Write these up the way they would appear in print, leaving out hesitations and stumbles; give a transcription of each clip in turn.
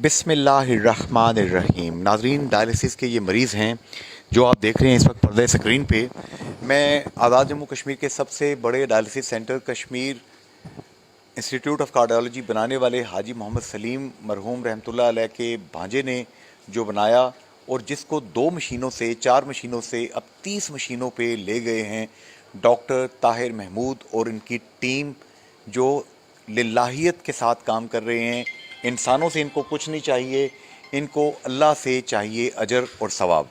बिस्मिल्लाहिर्रहमानिर्रहीम। नाजरीन, डायलिसिस के ये मरीज़ हैं जो आप देख रहे हैं इस वक्त पर्दे स्क्रीन पे। मैं आज़ाद जम्मू कश्मीर के सबसे बड़े dialysis centre Kashmir institute of cardiology बनाने वाले हाजी मोहम्मद सलीम मरहूम रहमतुल्लाह अलैह के भांजे ने जो बनाया, और जिसको 2 मशीनों से 4 मशीनों से अब 30 मशीनों पे ले गए हैं डॉक्टर ताहिर महमूद और इनकी टीम, जो लिल्लाहियत के साथ काम कर रहे हैं। इंसानों से इनको कुछ नहीं चाहिए, इनको अल्लाह से चाहिए अजर और सवाब।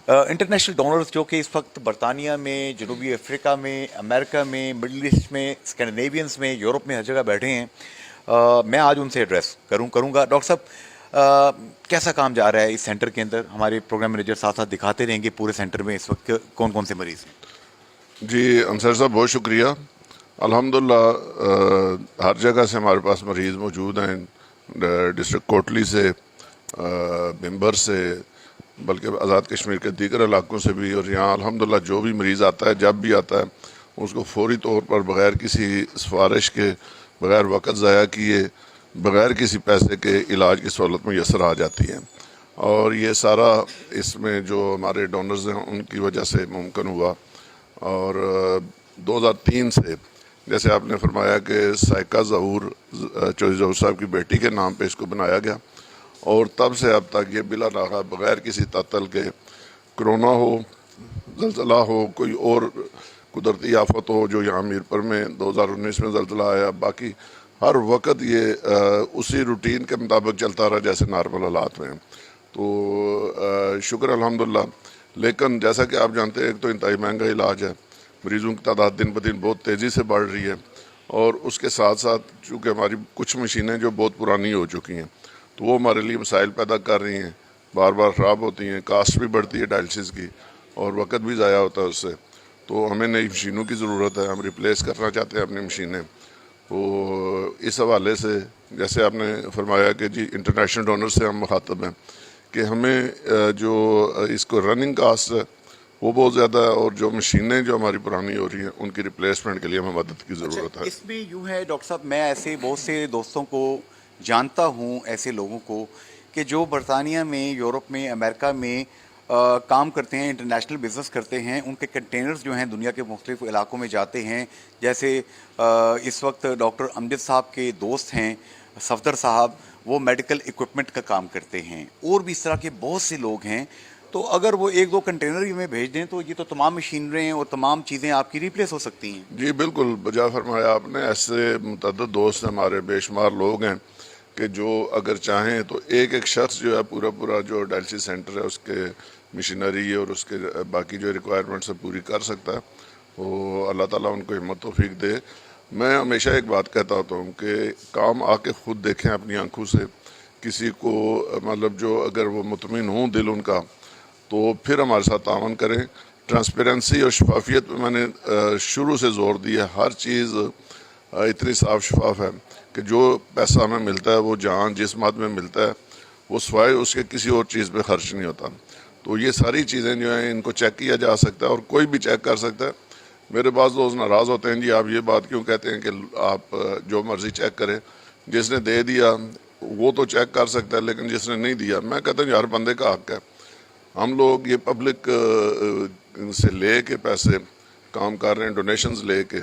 इंटरनेशनल डोनर्स जो कि इस वक्त बरतानिया में, जनूबी अफ्रीका में, अमेरिका में, मिडल ईस्ट में, स्कैंडिनेवियंस में, यूरोप में हर जगह बैठे हैं। मैं आज उनसे एड्रेस करूंगा। डॉक्टर साहब, कैसा काम जा रहा है इस सेंटर के अंदर? हमारे प्रोग्राम मैनेजर साथ साथ दिखाते रहेंगे पूरे सेंटर में इस वक्त कौन कौन से मरीज़ हैं। जी अंसर साहब, बहुत शुक्रिया। अल्हम्दुलिल्लाह हर जगह से हमारे पास मरीज़ मौजूद हैं, डिस्ट्रिक्ट कोटली से, बिम्बर से, बल्कि आज़ाद कश्मीर के दीगर इलाकों से भी। और यहाँ अल्हम्दुलिल्लाह जो भी मरीज़ आता है, जब भी आता है, उसको फौरी तौर पर बग़ैर किसी सिफारिश के, बग़ैर वक़्त ज़ाया किए, बग़ैर किसी पैसे के इलाज की सहूलत मुयसर आ जाती है। और ये सारा इसमें जो हमारे डोनर्स हैं उनकी वजह से मुमकिन हुआ। और 2003 से, जैसे आपने फरमाया कि साइका ज़हूर चौधरी ज़हूर साहब की बेटी के नाम पे इसको बनाया गया, और तब से अब तक ये बिला नागा बग़ैर किसी तातल के, कोरोना हो, ज़लज़ला हो, कोई और कुदरती आफत हो, जो यहाँ मीरपुर में 2019 में ज़लज़ला आया, बाकी हर वक्त ये उसी रूटीन के मुताबिक चलता रहा जैसे नॉर्मल हालात में। तो शुक्र अल्हम्दुलिल्लाह। लेकिन जैसा कि आप जानते हैं, एक तो इंतहाई महंगा इलाज है, मरीज़ों की तादाद दिन ब दिन बहुत तेज़ी से बढ़ रही है, और उसके साथ साथ चूँकि हमारी कुछ मशीनें जो बहुत पुरानी हो चुकी हैं, तो वो हमारे लिए मसाइल पैदा कर रही हैं, बार बार ख़राब होती हैं, कास्ट भी बढ़ती है डायलिसिस की, और वक़्त भी ज़ाया होता है उससे। तो हमें नई मशीनों की ज़रूरत है, हम रिप्लेस करना चाहते हैं अपनी मशीनें। तो इस हवाले से जैसे आपने फरमाया कि जी इंटरनेशनल डोनर से हम मुखातब हैं कि हमें जो इसको रनिंग कास्ट है वो बहुत ज़्यादा है, और जो मशीनें जो हमारी पुरानी हो रही हैं उनकी रिप्लेसमेंट के लिए हमें मदद की ज़रूरत है। इसमें यूँ है डॉक्टर साहब, मैं ऐसे बहुत से दोस्तों को जानता हूँ, ऐसे लोगों को कि जो बरतानिया में, यूरोप में, अमेरिका में काम करते हैं, इंटरनेशनल बिज़नेस करते हैं। उनके कंटेनर्स जो हैं दुनिया के मुख्तलिफ इलाकों में जाते हैं। जैसे इस वक्त डॉक्टर अमजद साहब के दोस्त हैं सफदर साहब, वो मेडिकल इक्विपमेंट का काम करते हैं, और भी इस तरह के बहुत से लोग हैं। तो अगर वो 1-2 कंटेनर ही हमें भेज दें तो ये तो तमाम मशीनरें और तमाम चीज़ें आपकी रिप्लेस हो सकती हैं। जी बिल्कुल, बजा फरमाया आपने। ऐसे मुतअद्दिद दोस्त हमारे बेशुमार लोग हैं कि जो अगर चाहें तो एक एक शख्स जो है पूरा जो डायलिसिस सेंटर है उसके मशीनरी और उसके बाकी जो रिक्वायरमेंट्स है पूरी कर सकता है। तो अल्लाह ताला उनको हिम्मत तौफीक दे। मैं हमेशा एक बात कहता होता हूँ कि काम आके ख़ुद देखें अपनी आंखों से, किसी को मतलब जो अगर वो मुतमिन हों दिल उनका, तो फिर हमारे साथ तावन करें। ट्रांसपेरेंसी और शफाफियत पे मैंने शुरू से ज़ोर दिया। हर चीज़ इतनी साफ शफाफ है कि जो पैसा हमें मिलता है, वो जान जिस मद में मिलता है, वो स्वाय उसके किसी और चीज़ पे खर्च नहीं होता। तो ये सारी चीज़ें जो हैं इनको चेक किया जा सकता है, और कोई भी चेक कर सकता है। मेरे पास दोस्त नाराज़ होते हैं, जी आप ये बात क्यों कहते हैं कि आप जो मर्ज़ी चेक करें, जिसने दे दिया वो तो चेक कर सकता है, लेकिन जिसने नहीं दिया, मैं कहता हूँ हर बंदे का हक है। हम लोग ये पब्लिक से ले के पैसे काम कर रहे हैं, डोनेशंस ले के,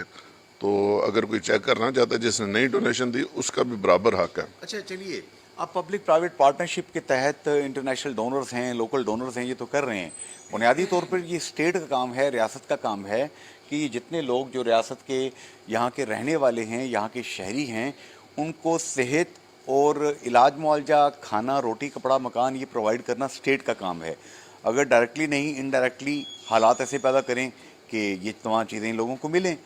तो अगर कोई चेक करना चाहता है जिसने नहीं डोनेशन दी, उसका भी बराबर हक है। अच्छा चलिए, आप पब्लिक प्राइवेट पार्टनरशिप के तहत इंटरनेशनल डोनर्स हैं, लोकल डोनर्स हैं, ये तो कर रहे हैं। बुनियादी तौर पर ये स्टेट का काम है, रियासत का काम है कि जितने लोग जो रियासत के यहाँ के रहने वाले हैं, यहाँ के शहरी हैं, उनको सेहत और इलाज मुआवजा, खाना, रोटी, कपड़ा, मकान ये प्रोवाइड करना स्टेट का काम है। अगर डायरेक्टली नहीं, इनडायरेक्टली हालात ऐसे पैदा करें कि ये तमाम चीज़ें लोगों को मिलें।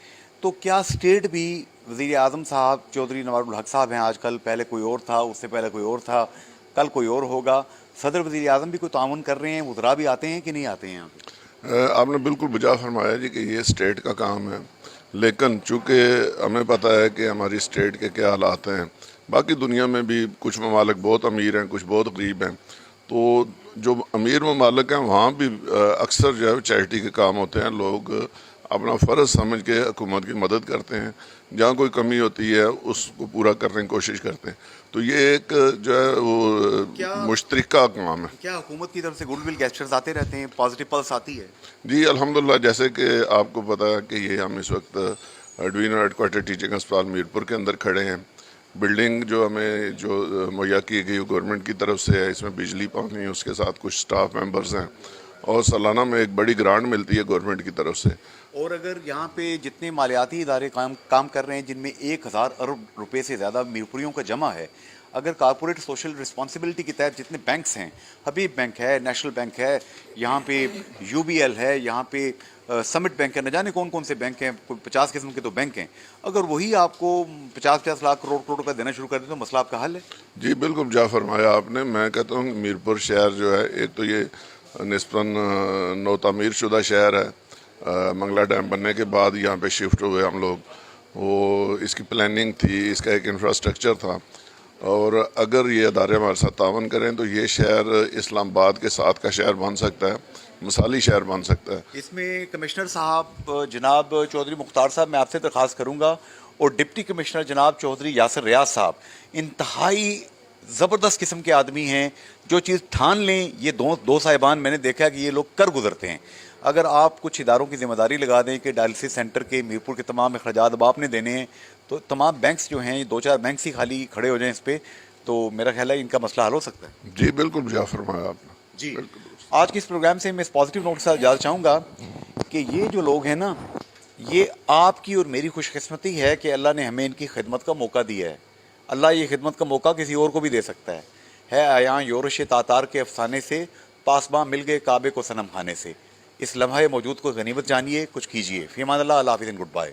तो क्या स्टेट भी, वज़ीर आज़म साहब चौधरी नवाब हक साहब हैं आजकल, पहले कोई और था, उससे पहले कोई और था, कल कोई और होगा, सदर वज़ीर आज़म भी कोई ताउन कर रहे हैं, वज़रा भी आते हैं कि नहीं आते हैं यहाँ पे? आपने बिल्कुल बजा फरमाया जी कि ये स्टेट का काम है, लेकिन चूँकि हमें पता है कि हमारी स्टेट के क्या हालात हैं, बाकी दुनिया में भी कुछ ममालिक बहुत अमीर हैं, कुछ बहुत गरीब हैं। तो जो अमीर ममालिक हैं वहाँ भी अक्सर जो है चैरिटी के काम होते हैं। लोग अपना फ़र्ज़ समझ के हुकूमत की मदद करते हैं, जहाँ कोई कमी होती है उसको पूरा करने की कोशिश करते हैं। تو یہ ایک جو ہے وہ مشترکہ کام ہے. کیا حکومت کی طرف سے گڈ ول گیسچرز آتے رہتے ہیں، پازیٹیو پلس آتی ہے؟ جی الحمدللہ، جیسے کہ آپ کو پتہ ہے کہ یہ ہم اس وقت ڈوینر ہیڈ کوارٹر ٹیچنگ ہسپتال میرپور کے اندر کھڑے ہیں. بلڈنگ جو ہمیں جو مہیا کی گئی گورنمنٹ کی طرف سے ہے، اس میں بجلی پانی، اس کے ساتھ کچھ سٹاف ممبرز ہیں، اور سالانہ میں ایک بڑی گرانٹ ملتی ہے گورنمنٹ کی طرف سے. اور اگر یہاں پہ جتنے مالیاتی ادارے کام کر رہے ہیں، جن میں 1000 ارب روپے سے زیادہ میرپوریوں کا جمع ہے، اگر کارپوریٹ سوشل رسپانسبلٹی کے تحت جتنے بینکس ہیں، حبیب بینک ہے، نیشنل بینک ہے، یہاں پہ یو بی ایل ہے، یہاں پہ سمٹ بینک ہے، نہ جانے کون کون سے بینک ہیں، 50 قسم کے تو بینک ہیں، اگر وہی آپ کو 50 لاکھ کروڑ روپے دینا شروع کر دیں تو مسئلہ آپ کا حل ہے؟ جی بالکل جا فرمایا آپ نے. میں کہتا ہوں میرپور شہر جو ہے، ایک تو یہ نسبتاً نو تعمیر شدہ شہر ہے. منگلا ڈیم بننے کے بعد یہاں پہ شفٹ ہوئے ہم لوگ. وہ اس کی پلاننگ تھی، اس کا ایک انفراسٹرکچر تھا، اور اگر یہ ادارے ہمارے ساتھ تعاون کریں تو یہ شہر اسلام آباد کے ساتھ کا شہر بن سکتا ہے، مثالی شہر بن سکتا ہے. اس میں کمشنر صاحب جناب چودھری مختار صاحب، میں آپ سے درخواست کروں گا، اور ڈپٹی کمشنر جناب چودھری یاسر ریاض صاحب، انتہائی زبردست قسم کے آدمی ہیں. جو چیز ٹھان لیں، یہ دو صاحبان میں نے دیکھا کہ یہ لوگ کر گزرتے ہیں. اگر آپ کچھ اداروں کی ذمہ داری لگا دیں کہ ڈائلسس سینٹر کے میرپور کے تمام اخراجات اب آپ نے دینے ہیں، تو تمام بینکس جو ہیں، یہ 2-4 بینکس ہی خالی کھڑے ہو جائیں اس پہ، تو میرا خیال ہے ان کا مسئلہ حل ہو سکتا ہے. جی بالکل جا فرمایا آپ نے. جی، آج کے اس پروگرام سے میں اس پازیٹیو نوٹ کے ساتھ جانا چاہوں گا کہ یہ جو لوگ ہیں نا، یہ آپ کی اور میری خوش قسمتی ہے کہ اللہ نے ہمیں ان کی خدمت کا موقع دیا ہے. اللہ یہ خدمت کا موقع کسی اور کو بھی دے سکتا ہے آیاں یورش تاتار کے افسانے سے، پاسباں مل گئے کعبے کو صنم خانے سے. اس لمحہ موجود کو غنیمت جانیے، کچھ کیجیے. فی امان اللہ، اللہ حافظ، گڈ بائے.